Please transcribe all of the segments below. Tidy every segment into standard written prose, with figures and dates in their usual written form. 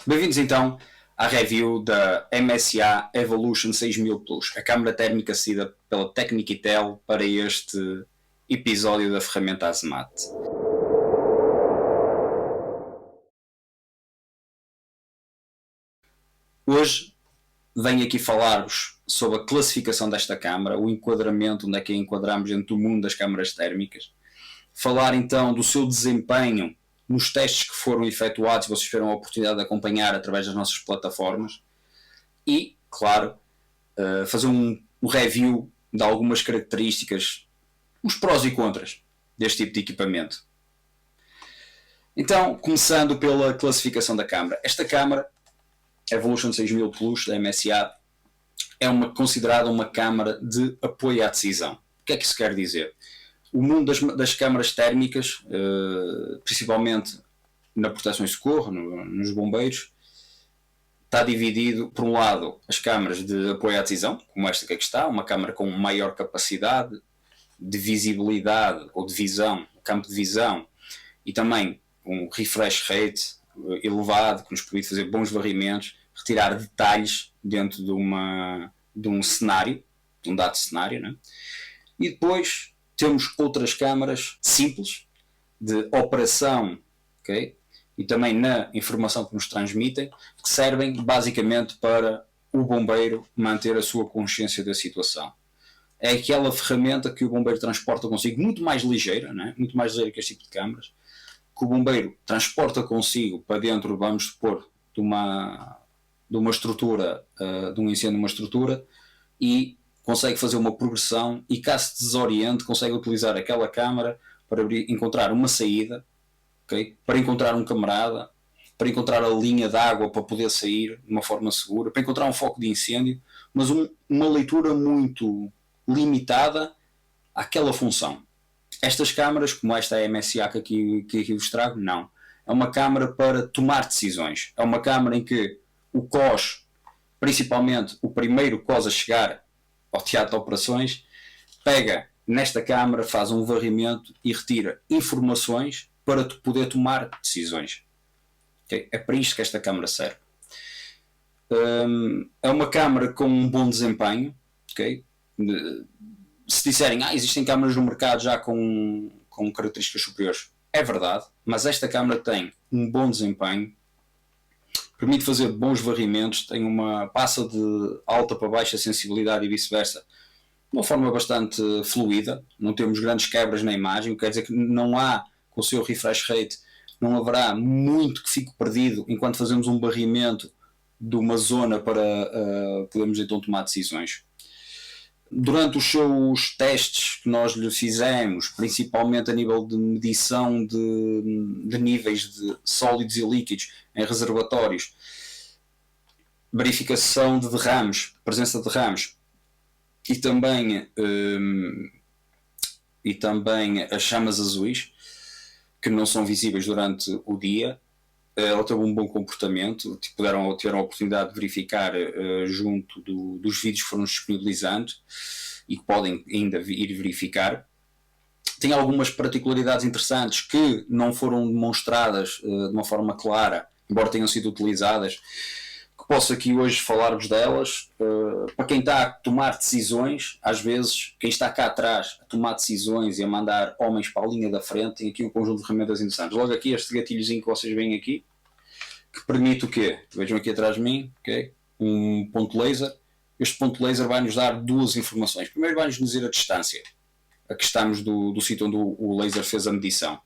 Bem-vindos então à review da MSA Evolution 6000 Plus, a câmara térmica cedida pela Tecniquitel para este episódio da ferramenta Azemat. Hoje venho aqui falar-vos sobre a classificação desta câmara, o enquadramento, onde é que a enquadramos dentro do mundo das câmaras térmicas, falar então do seu desempenho nos testes que foram efetuados, vocês tiveram a oportunidade de acompanhar através das nossas plataformas e, claro, fazer um review de algumas características, os prós e contras deste tipo de equipamento. Então, começando pela classificação da câmara. Esta câmara, Evolution 6000 Plus da MSA, é considerada uma câmara de apoio à decisão. O que é que isso quer dizer? O mundo das câmaras térmicas, principalmente na proteção e socorro, nos bombeiros, está dividido, por um lado, as câmaras de apoio à decisão, como esta que aqui está, uma câmara com maior capacidade de visibilidade ou de visão, campo de visão, e também um refresh rate elevado, que nos permite fazer bons varrimentos, retirar detalhes dentro de um cenário, de um dado cenário, né? E depois temos outras câmaras simples, de operação, okay? E também na informação que nos transmitem, que servem basicamente para o bombeiro manter a sua consciência da situação. É aquela ferramenta que o bombeiro transporta consigo, muito mais ligeira, né? Muito mais ligeira que este tipo de câmaras, que o bombeiro transporta consigo para dentro, vamos supor, de uma estrutura, de um incêndio de uma estrutura, e consegue fazer uma progressão e, caso se desoriente, consegue utilizar aquela câmara para encontrar uma saída, okay? Para encontrar um camarada, para encontrar a linha de água para poder sair de uma forma segura, para encontrar um foco de incêndio, mas uma leitura muito limitada àquela função. Estas câmaras, como esta MSA que aqui vos trago, não. É uma câmara para tomar decisões. É uma câmara em que o COS, principalmente o primeiro COS a chegar ao teatro de operações, pega nesta câmara, faz um varrimento e retira informações para poder tomar decisões. Okay? É para isto que esta câmara serve. É uma câmara com um bom desempenho. Okay? Se disserem, existem câmaras no mercado já com características superiores, é verdade, mas esta câmara tem um bom desempenho, permite fazer bons varrimentos, passa de alta para baixa sensibilidade e vice-versa, de uma forma bastante fluida, não temos grandes quebras na imagem, quer dizer que não há, com o seu refresh rate, não haverá muito que fique perdido enquanto fazemos um varrimento de uma zona para podermos então tomar decisões. Durante os seus testes que nós lhe fizemos, principalmente a nível de medição de níveis de sólidos e líquidos em reservatórios, verificação de derrames, presença de derrames, e também as chamas azuis, que não são visíveis durante o dia, ela teve um bom comportamento, tiveram a oportunidade de verificar junto dos vídeos que foram disponibilizando e que podem ainda ir verificar. Tem algumas particularidades interessantes que não foram demonstradas de uma forma clara, embora tenham sido utilizadas, que posso aqui hoje falar-vos delas. Para quem está a tomar decisões, às vezes quem está cá atrás a tomar decisões e a mandar homens para a linha da frente, tem aqui um conjunto de ferramentas interessantes. Logo aqui este gatilhozinho que vocês veem aqui, que permite o quê? Vejam aqui atrás de mim, okay? Um ponto laser. Este ponto laser vai nos dar duas informações. Primeiro vai nos dizer a distância a que estamos do sítio onde o laser fez a medição.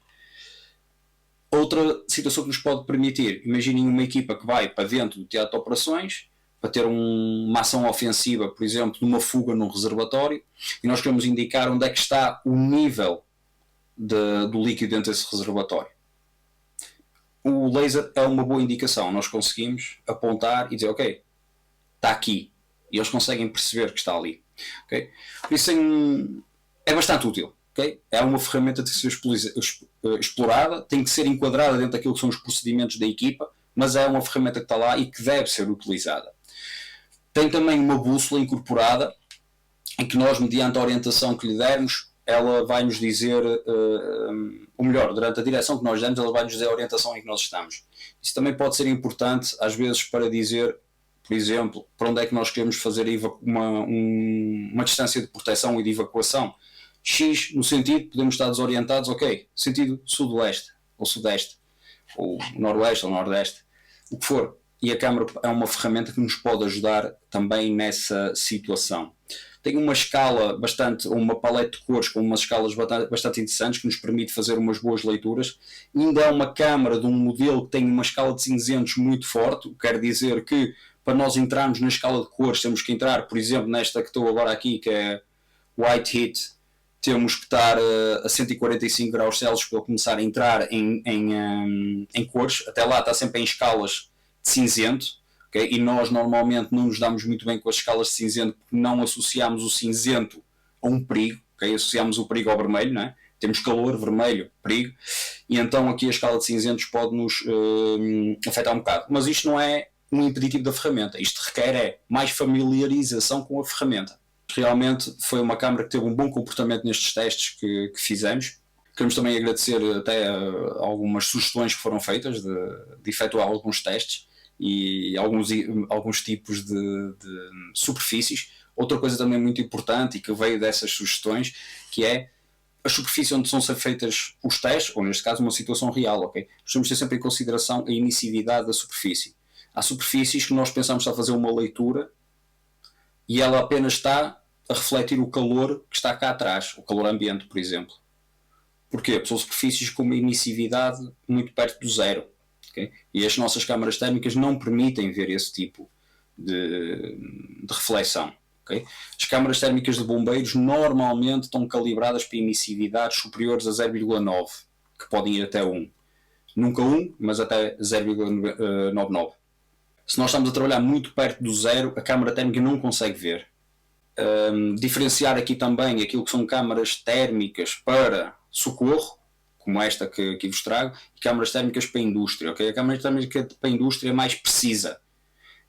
Outra situação que nos pode permitir, imaginem uma equipa que vai para dentro do teatro de operações para ter uma ação ofensiva, por exemplo, numa fuga num reservatório, e nós queremos indicar onde é que está o nível do líquido dentro desse reservatório. O laser é uma boa indicação, nós conseguimos apontar e dizer, ok, está aqui, e eles conseguem perceber que está ali. Okay? Por isso é bastante útil. Okay? É uma ferramenta que tem que ser explorada, tem que ser enquadrada dentro daquilo que são os procedimentos da equipa, mas é uma ferramenta que está lá e que deve ser utilizada. Tem também uma bússola incorporada, em que nós, mediante a orientação que lhe dermos, ela vai nos dizer, ou melhor, durante a direção que nós damos, ela vai nos dizer a orientação em que nós estamos. Isso também pode ser importante, às vezes, para dizer, por exemplo, para onde é que nós queremos fazer uma distância de proteção e de evacuação. X, no sentido, podemos estar desorientados, ok, sentido sudoeste, ou sudeste, ou noroeste, ou nordeste, o que for. E a câmara é uma ferramenta que nos pode ajudar também nessa situação. Tem uma escala bastante, uma paleta de cores com umas escalas bastante interessantes que nos permite fazer umas boas leituras. Ainda é uma câmara de um modelo que tem uma escala de cinzentos muito forte, quer dizer que para nós entrarmos na escala de cores temos que entrar, por exemplo, nesta que estou agora aqui, que é White Heat, temos que estar a 145 graus Celsius para começar a entrar em cores. Até lá está sempre em escalas de cinzento. Okay? E nós normalmente não nos damos muito bem com as escalas de cinzento porque não associamos o cinzento a um perigo, okay? Associamos o perigo ao vermelho, não é? Temos calor, vermelho, perigo, e então aqui a escala de cinzentos pode nos afetar um bocado. Mas isto não é um impeditivo da ferramenta, isto requer mais familiarização com a ferramenta. Realmente foi uma câmara que teve um bom comportamento nestes testes que fizemos. Queremos também agradecer até algumas sugestões que foram feitas de efetuar alguns testes e alguns tipos de superfícies. Outra coisa também muito importante e que veio dessas sugestões, que é a superfície onde são feitas os testes, ou neste caso uma situação real, ok? Temos de ter sempre em consideração a emissividade da superfície. Há superfícies que nós pensamos estar a fazer uma leitura e ela apenas está a refletir o calor que está cá atrás, o calor ambiente, por exemplo. Porquê? Porque são superfícies com uma emissividade muito perto do zero. Okay? E as nossas câmaras térmicas não permitem ver esse tipo de reflexão. Okay? As câmaras térmicas de bombeiros normalmente estão calibradas para emissividades superiores a 0,9, que podem ir até 1. Nunca 1, mas até 0,99. Se nós estamos a trabalhar muito perto do zero, a câmara térmica não consegue ver. Diferenciar aqui também aquilo que são câmaras térmicas para socorro, como esta que vos trago, e câmaras térmicas para a indústria. Okay? A câmara térmica para a indústria é mais precisa.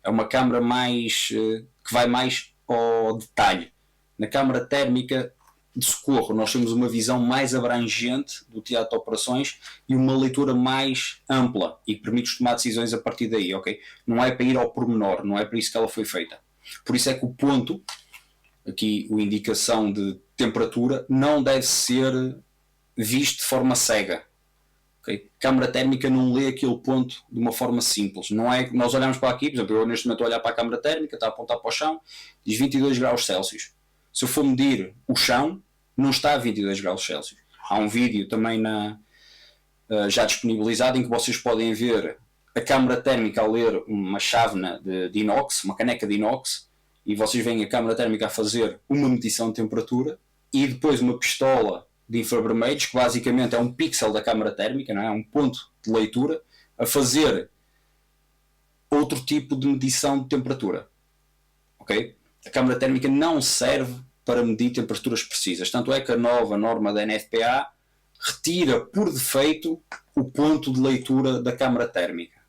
É uma câmara que vai mais ao detalhe. Na câmara térmica de socorro nós temos uma visão mais abrangente do teatro de operações e uma leitura mais ampla e permite tomar decisões a partir daí. Okay? Não é para ir ao pormenor, não é para isso que ela foi feita. Por isso é que o ponto, aqui a indicação de temperatura, não deve ser visto de forma cega. Okay? A câmara térmica não lê aquele ponto de uma forma simples. Não é que nós olhamos para aqui, por exemplo, eu neste momento estou a olhar para a câmara térmica, está a apontar para o chão, diz 22 graus Celsius. Se eu for medir o chão, não está a 22 graus Celsius. Há um vídeo também já disponibilizado em que vocês podem ver a câmara térmica a ler uma chávena de inox, uma caneca de inox, e vocês veem a câmara térmica a fazer uma medição de temperatura e depois uma pistola de infravermelhos, que basicamente é um pixel da câmara térmica, não é? Um ponto de leitura, a fazer outro tipo de medição de temperatura. Okay? A câmara térmica não serve para medir temperaturas precisas. Tanto é que a nova norma da NFPA retira por defeito o ponto de leitura da câmara térmica.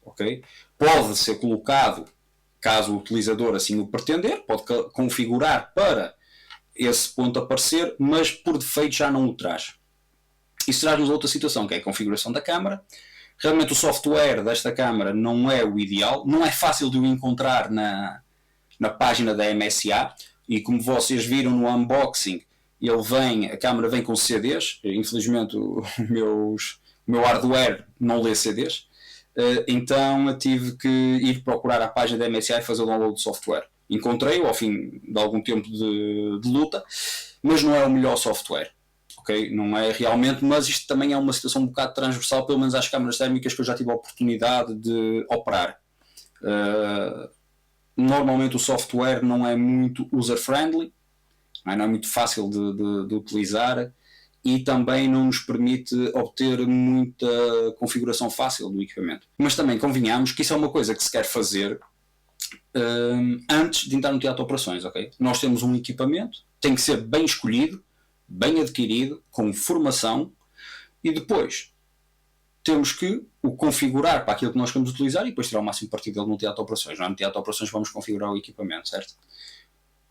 Okay? Pode ser colocado, caso o utilizador assim o pretender, pode configurar para esse ponto aparecer, mas por defeito já não o traz. Isso traz-nos outra situação, que é a configuração da câmara. Realmente o software desta câmara não é o ideal, não é fácil de o encontrar na página da MSA, e como vocês viram no unboxing, a câmara vem com CDs, infelizmente o meu hardware não lê CDs, então eu tive que ir procurar a página da MSA e fazer o download de software. Encontrei-o ao fim de algum tempo de luta, mas não é o melhor software. Okay? Não é realmente, mas isto também é uma situação um bocado transversal, pelo menos às câmaras térmicas que eu já tive a oportunidade de operar. Normalmente o software não é muito user-friendly, não é muito fácil de utilizar e também não nos permite obter muita configuração fácil do equipamento. Mas também convenhamos que isso é uma coisa que se quer fazer antes de entrar no teatro de operações. Okay? Nós temos um equipamento, tem que ser bem escolhido, bem adquirido, com formação, e depois temos que o configurar para aquilo que nós queremos utilizar e depois tirar o máximo partido dele no teatro de operações. Não é? No teatro de operações vamos configurar o equipamento, certo?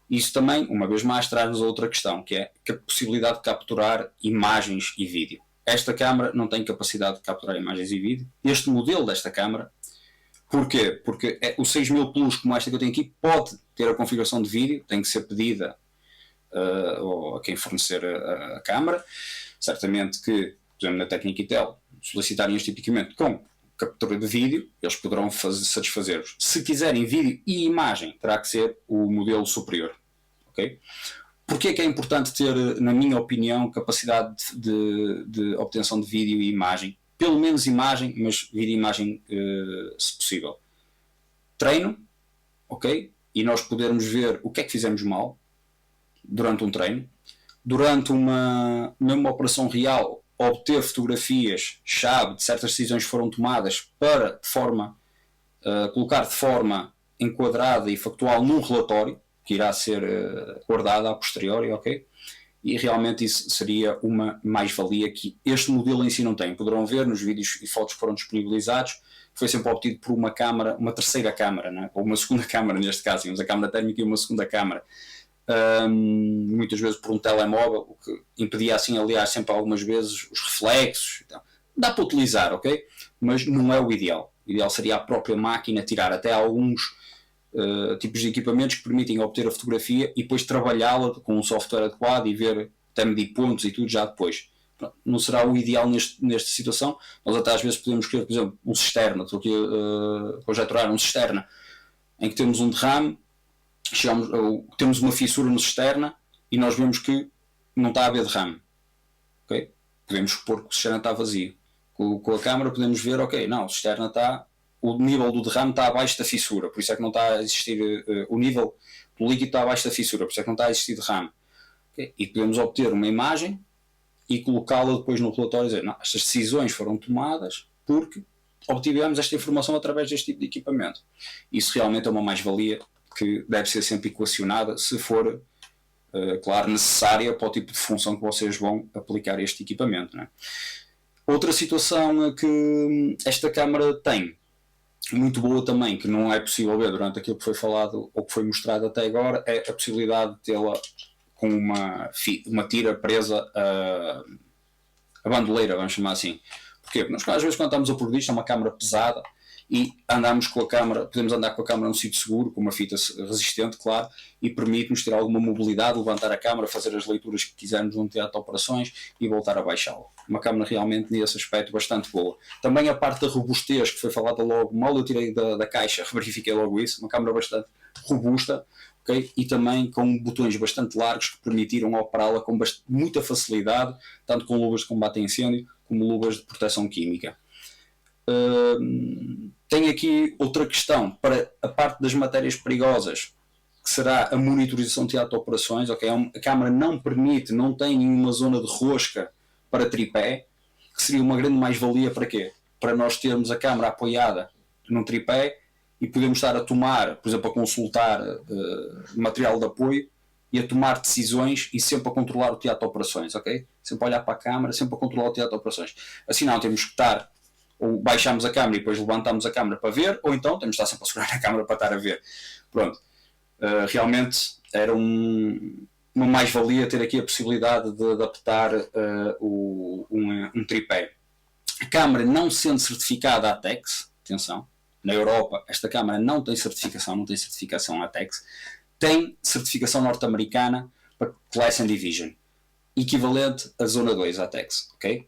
Isso também, uma vez mais, traz-nos a outra questão, que é a possibilidade de capturar imagens e vídeo. Esta câmara não tem capacidade de capturar imagens e vídeo. Este modelo desta câmara, porquê? Porque o 6000 Plus, como esta que eu tenho aqui, pode ter a configuração de vídeo, tem que ser pedida a quem fornecer a câmara. Certamente que, por exemplo, na Tecniquitel, solicitarem este equipamento com captura de vídeo, eles poderão satisfazer-vos. Se quiserem vídeo e imagem, terá que ser o modelo superior. Okay? Porquê que é importante ter, na minha opinião, capacidade de obtenção de vídeo e imagem? Pelo menos imagem, mas vídeo e imagem se possível. Treino, ok? E nós podermos ver o que é que fizemos mal durante um treino. Durante mesmo uma operação real, obter fotografias-chave de certas decisões que foram tomadas para colocar de forma enquadrada e factual num relatório, que irá ser guardado a posteriori, ok? E realmente isso seria uma mais-valia que este modelo em si não tem. Poderão ver nos vídeos e fotos que foram disponibilizados, foi sempre obtido por uma câmara, uma terceira câmara, né? Ou uma segunda câmara neste caso, tínhamos a câmara térmica e uma segunda câmara. Muitas vezes por um telemóvel, o que impedia assim, aliás, sempre algumas vezes os reflexos. Então, dá para utilizar, ok? Mas não é o ideal. O ideal seria a própria máquina tirar até alguns tipos de equipamentos que permitem obter a fotografia e depois trabalhá-la com um software adequado e ver, até medir pontos e tudo já depois. Não será o ideal nesta situação. Nós até às vezes podemos querer, por exemplo, um cisterna, estou aqui a conjecturar um cisterna, em que temos um derrame, temos uma fissura no cisterna e nós vemos que não está a haver derrame. Okay? Podemos supor que o cisterna está vazio. Com a câmera podemos ver, ok, não, o cisterna está, o nível do derrame está abaixo da fissura, por isso é que não está a existir, o nível do líquido está abaixo da fissura, por isso é que não está a existir derrame. Okay? E podemos obter uma imagem e colocá-la depois no relatório e dizer, não, estas decisões foram tomadas porque obtivemos esta informação através deste tipo de equipamento. Isso realmente é uma mais-valia que deve ser sempre equacionada, se for, claro, necessária para o tipo de função que vocês vão aplicar a este equipamento. Não é? Outra situação que esta câmara tem, muito boa também, que não é possível ver durante aquilo que foi falado ou que foi mostrado até agora, é a possibilidade de tê-la com uma tira presa a bandoleira, vamos chamar assim. Porquê? Porque nós às vezes quando estamos a produzir, isto é uma câmara pesada, e andamos com a câmara, podemos andar com a câmara num sítio seguro, com uma fita resistente, claro, e permite-nos ter alguma mobilidade, levantar a câmara, fazer as leituras que quisermos num teatro de operações e voltar a baixá-la. Uma câmara realmente nesse aspecto bastante boa. Também a parte da robustez, que foi falada logo, mal eu tirei da caixa, verifiquei logo isso, uma câmara bastante robusta, okay? E também com botões bastante largos que permitiram operá-la com muita facilidade, tanto com luvas de combate a incêndio como luvas de proteção química. Tem aqui outra questão para a parte das matérias perigosas, que será a monitorização de teatro de operações. Okay? A câmara não permite, não tem nenhuma zona de rosca para tripé, que seria uma grande mais-valia para quê? Para nós termos a câmara apoiada num tripé e podemos estar a tomar, por exemplo, a consultar material de apoio e a tomar decisões e sempre a controlar o teatro de operações, ok? Sempre a olhar para a câmara, sempre a controlar o teatro de operações. Assim não, temos que estar, ou baixamos a câmera e depois levantamos a câmera para ver, ou então temos que estar sempre a segurar a câmera para estar a ver. Pronto. Realmente era uma mais-valia ter aqui a possibilidade de adaptar um tripé. A câmara não sendo certificada ATEX, atenção, na Europa esta câmara não tem certificação ATEX, tem certificação norte-americana para Class and Division, equivalente à Zona 2 ATEX, ok?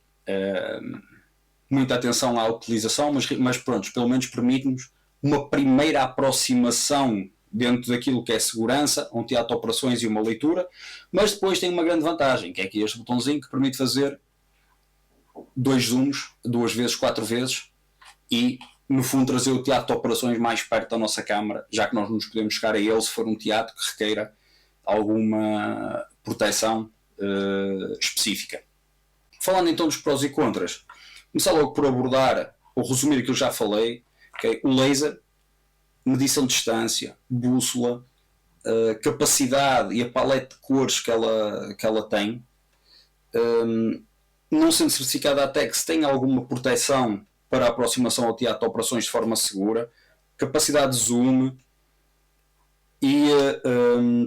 Muita atenção à utilização, mas pronto, pelo menos permite-nos uma primeira aproximação dentro daquilo que é segurança, um teatro de operações e uma leitura, mas depois tem uma grande vantagem, que é aqui este botãozinho que permite fazer 2 zooms, 2 vezes, 4 vezes, e no fundo trazer o teatro de operações mais perto da nossa câmara, já que nós nos podemos chegar a ele se for um teatro que requeira alguma proteção específica. Falando então dos prós e contras, começar logo por abordar ou resumir aquilo que já falei, okay? O laser, medição de distância, bússola, capacidade e a paleta de cores que ela tem, não sendo certificada a ATEX, tem alguma proteção para a aproximação ao teatro de operações de forma segura, capacidade de zoom, e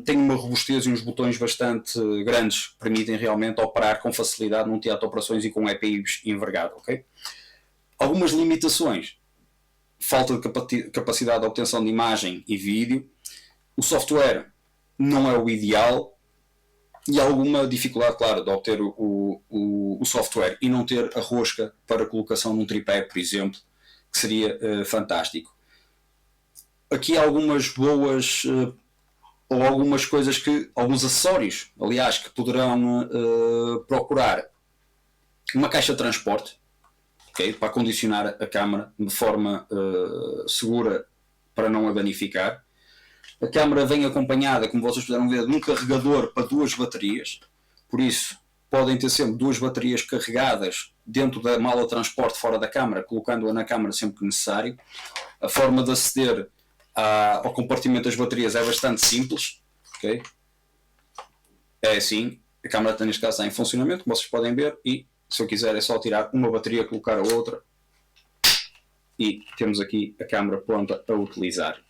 tem uma robustez e uns botões bastante grandes que permitem realmente operar com facilidade num teatro de operações e com EPIs envergado. Okay? Algumas limitações: falta de capacidade de obtenção de imagem e vídeo, o software não é o ideal e alguma dificuldade, claro, de obter o software e não ter a rosca para colocação num tripé, por exemplo, que seria fantástico. Aqui há algumas boas ou algumas coisas alguns acessórios, aliás, que poderão procurar uma caixa de transporte, okay, para acondicionar a câmara de forma segura para não a danificar. A câmara vem acompanhada, como vocês puderam ver, de um carregador para 2 baterias, por isso podem ter sempre 2 baterias carregadas dentro da mala de transporte fora da câmara, colocando-a na câmara sempre que necessário. A forma de aceder ao compartimento das baterias é bastante simples. Okay? É assim, a câmara neste caso está em funcionamento, como vocês podem ver, e se eu quiser é só tirar uma bateria, colocar a outra e temos aqui a câmara pronta a utilizar.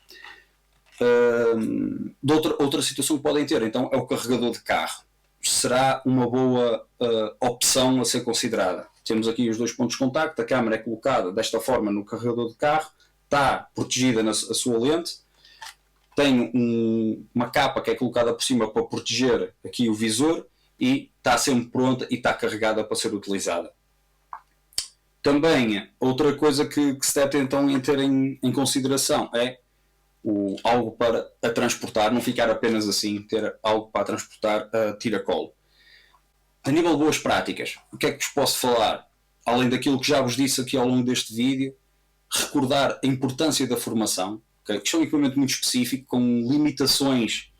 Outra situação que podem ter então é o carregador de carro. Será uma boa opção a ser considerada. Temos aqui os 2 pontos de contacto, a câmara é colocada desta forma no carregador de carro, está protegida a sua lente, tem uma capa que é colocada por cima para proteger aqui o visor e está sempre pronta e está carregada para ser utilizada. Também outra coisa que se deve então ter em consideração é algo para a transportar, não ficar apenas assim, ter algo para transportar a tiracolo. A nível de boas práticas, o que é que vos posso falar? Além daquilo que já vos disse aqui ao longo deste vídeo, recordar a importância da formação, okay? Que é um equipamento muito específico, com limitações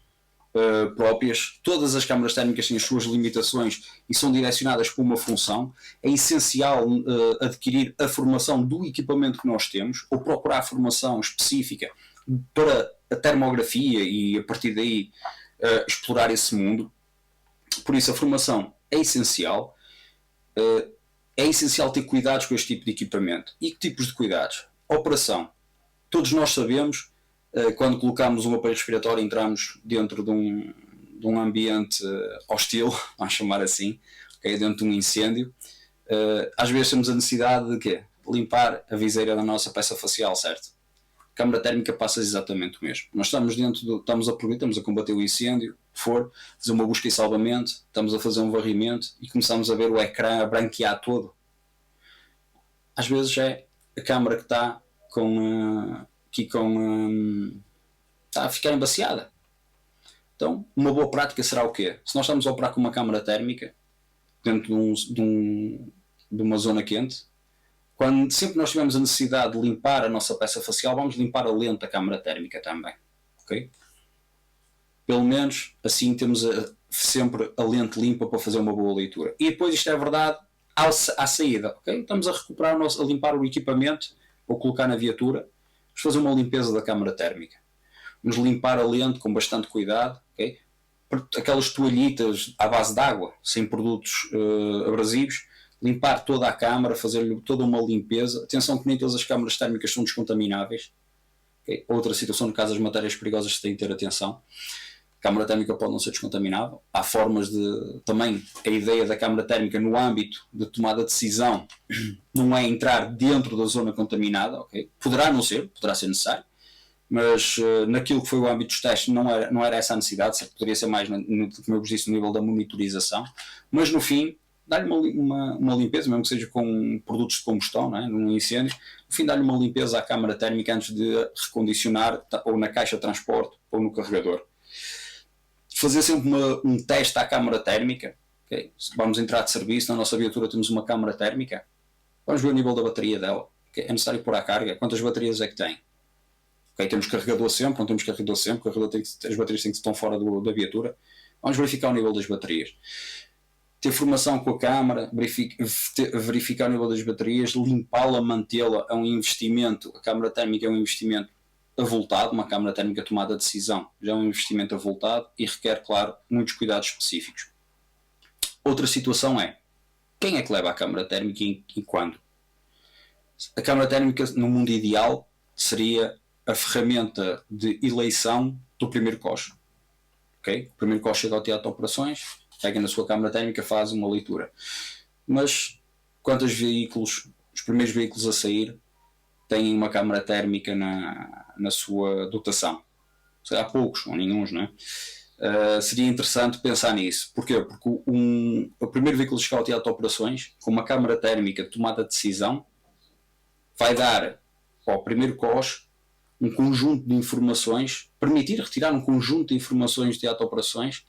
próprias. Todas as câmaras térmicas têm as suas limitações e são direcionadas para uma função. É essencial adquirir a formação do equipamento que nós temos, ou procurar a formação específica para a termografia e a partir daí explorar esse mundo. Por isso a formação é essencial. É essencial ter cuidados com este tipo de equipamento. E que tipos de cuidados? Operação. Todos nós sabemos, quando colocamos um aparelho respiratório, entramos dentro de um ambiente hostil, vamos chamar assim, okay? Dentro de um incêndio. Às vezes temos a necessidade de quê? Limpar a viseira da nossa peça facial, certo? A câmara térmica passa exatamente o mesmo. Nós estamos estamos a combater o incêndio, fazer uma busca e salvamento, estamos a fazer um varrimento e começamos a ver o ecrã a branquear todo. Às vezes é a câmara que está está a ficar embaciada. Então, uma boa prática será o quê? Se nós estamos a operar com uma câmara térmica dentro de uma zona quente, sempre nós tivermos a necessidade de limpar a nossa peça facial, vamos limpar a lente da câmara térmica também. Okay? Pelo menos assim temos sempre a lente limpa para fazer uma boa leitura. E depois isto é verdade à saída. Okay? Estamos a recuperar a limpar o equipamento ou colocar na viatura, vamos fazer uma limpeza da câmara térmica. Vamos limpar a lente com bastante cuidado. Okay? Aquelas toalhitas à base de água, sem produtos abrasivos, limpar toda a câmara, fazer-lhe toda uma limpeza. Atenção que nem todas as câmaras térmicas são descontamináveis. Okay? Outra situação, no caso das matérias perigosas, tem que ter atenção. A câmara térmica pode não ser descontaminável. Há formas de... Também a ideia da câmara térmica no âmbito de tomada de decisão não é entrar dentro da zona contaminada. Okay? Poderá não ser, poderá ser necessário, mas naquilo que foi o âmbito dos testes não era essa a necessidade, poderia ser mais, como eu vos disse, no nível da monitorização. Mas no fim, dá-lhe uma limpeza, mesmo que seja com produtos de combustão, não é? Num incêndio, no fim dá-lhe uma limpeza à câmara térmica antes de recondicionar, ou na caixa de transporte ou no carregador. Fazer sempre um teste à câmara térmica. Okay? Vamos entrar de serviço, na nossa viatura temos uma câmara térmica, vamos ver o nível da bateria dela. Okay? É necessário pôr à carga, quantas baterias é que tem? Okay? Temos carregador sempre, não temos carregador sempre, as baterias têm que estar fora da viatura. Vamos verificar o nível das baterias. Ter formação com a câmara, verificar o nível das baterias, limpá-la, mantê-la, é um investimento. A câmara térmica é um investimento avultado, uma câmara térmica tomada de decisão já é um investimento avultado e requer, claro, muitos cuidados específicos. Outra situação é, quem é que leva a câmara térmica e quando? A câmara térmica, no mundo ideal, seria a ferramenta de eleição do primeiro COS. Okay? O primeiro COS chega ao teatro de operações, pega na sua câmara térmica, faz uma leitura. Mas quantos veículos, os primeiros veículos a sair, têm uma câmara térmica na sua dotação? Há poucos, ou nenhuns, não é? Seria interessante pensar nisso. Porquê? Porque o primeiro veículo a chegar ao teatro de operações, com uma câmara térmica de tomada de decisão, vai dar ao primeiro COS um conjunto de informações, permitir retirar um conjunto de informações de teatro de operações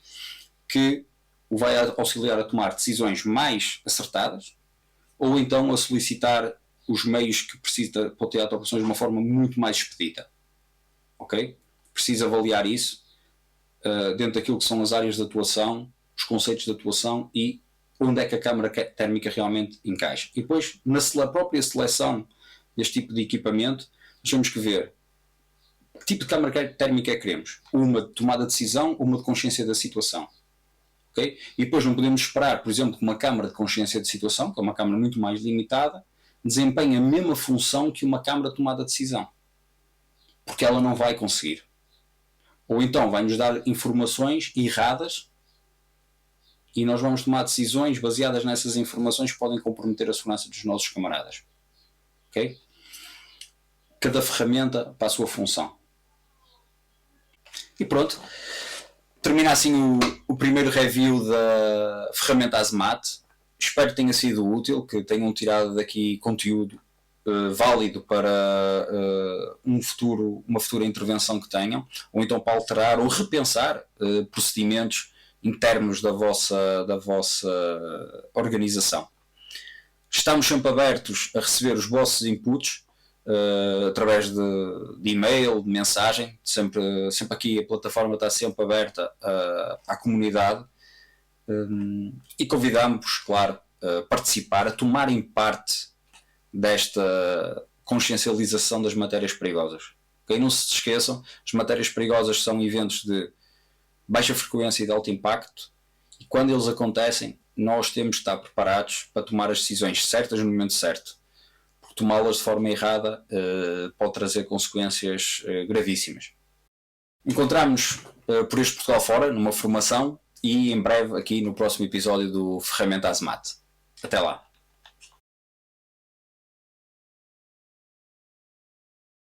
que o vai auxiliar a tomar decisões mais acertadas, ou então a solicitar os meios que precisa para o teatro de operações de uma forma muito mais expedita. Ok? Precisa avaliar isso dentro daquilo que são as áreas de atuação, os conceitos de atuação e onde é que a câmara térmica realmente encaixa. E depois, na própria seleção deste tipo de equipamento, nós temos que ver que tipo de câmara térmica é que queremos. Uma de tomada de decisão, uma de consciência da situação. Okay? E depois não podemos esperar, por exemplo, que uma câmara de consciência de situação, que é uma câmara muito mais limitada, desempenhe a mesma função que uma câmara de tomada de decisão. Porque ela não vai conseguir. Ou então vai-nos dar informações erradas e nós vamos tomar decisões baseadas nessas informações que podem comprometer a segurança dos nossos camaradas. Okay? Cada ferramenta para a sua função. E pronto. Termina assim o primeiro review da ferramenta Azemat. Espero que tenha sido útil, que tenham tirado daqui conteúdo válido para uma futura intervenção que tenham, ou então para alterar ou repensar procedimentos internos da vossa organização. Estamos sempre abertos a receber os vossos inputs através de e-mail, de mensagem. Sempre aqui a plataforma está sempre aberta à comunidade e convidamos, claro, a participar, a tomarem parte desta consciencialização das matérias perigosas. Okay? Não se esqueçam, as matérias perigosas são eventos de baixa frequência e de alto impacto, e quando eles acontecem, nós temos de estar preparados para tomar as decisões certas no momento certo, porque tomá-las de forma errada pode trazer consequências gravíssimas. Encontramos-nos por este Portugal fora, numa formação, e em breve aqui no próximo episódio do Ferramenta Azemat. Até lá!